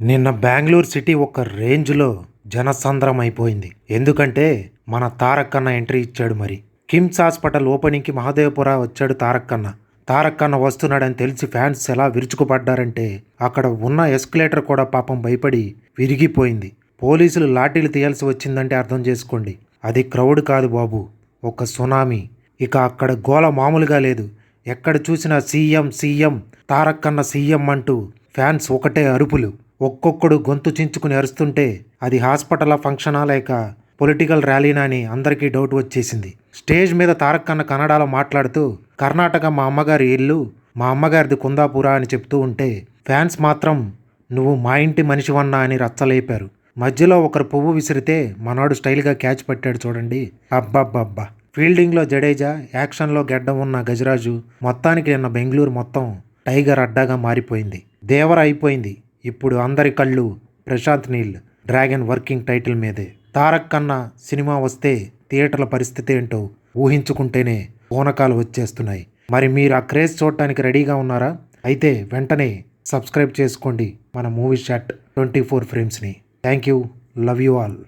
నిన్న బెంగళూరు సిటీ ఒక రేంజ్లో జనసంద్రం అయిపోయింది. ఎందుకంటే మన తారక్ అన్న ఎంట్రీ ఇచ్చాడు. మరి కిమ్స్ హాస్పిటల్ ఓపెనింగ్కి మహదేవపుర వచ్చాడు తారక్ అన్న. తారక్ అన్న వస్తున్నాడని తెలిసి ఫ్యాన్స్ ఎలా విరుచుకుపడ్డారంటే అక్కడ ఉన్న ఎస్కలేటర్ కూడా పాపం భయపడి విరిగిపోయింది. పోలీసులు లాఠీలు తీయాల్సి వచ్చిందంటే అర్థం చేసుకోండి. అది క్రౌడ్ కాదు బాబు, ఒక సునామీ. ఇక అక్కడ గోల మామూలుగా లేదు. ఎక్కడ చూసినా సీఎం సీఎం, తారక్ అన్న సీఎం అంటూ ఫ్యాన్స్ ఒకటే అరుపులు. ఒక్కొక్కడు గొంతు చించుకుని అరుస్తుంటే అది హాస్పిటల్ ఫంక్షనా లేక పొలిటికల్ ర్యాలీనా అని అందరికీ డౌట్ వచ్చేసింది. స్టేజ్ మీద తారక్ అన్న కన్నడలో మాట్లాడుతూ కర్ణాటక మా అమ్మగారి ఇల్లు, మా అమ్మగారిది కుందాపుర అని చెప్తూ ఉంటే ఫ్యాన్స్ మాత్రం నువ్వు మా ఇంటి మనిషివన్నా అని రచ్చలేపారు. మధ్యలో ఒకరు పువ్వు విసిరితే మనోడు స్టైల్గా క్యాచ్ పట్టాడు చూడండి. అబ్బబ్బబ్బా! ఫీల్డింగ్లో జడేజా, యాక్షన్లో గెడ్డం ఉన్న గజరాజు, మొత్తానికి నిన్న బెంగళూరు మొత్తం టైగర్ అడ్డాగా మారిపోయింది. దేవర అయిపోయింది. ఇప్పుడు అందరి కళ్ళు Prashanth Neel Dragon working title మీదే. తారక్ కన్నా సినిమా వస్తే థియేటర్ల పరిస్థితి ఏంటో ఊహించుకుంటేనే పూనకాలు వచ్చేస్తున్నాయి. మరి మీరు ఆ క్రేజ్ చూడటానికి రెడీగా ఉన్నారా? అయితే వెంటనే సబ్స్క్రైబ్ చేసుకోండి మన మూవీ షాట్ 24 ఫ్రేమ్స్ని. Thank you, love you all.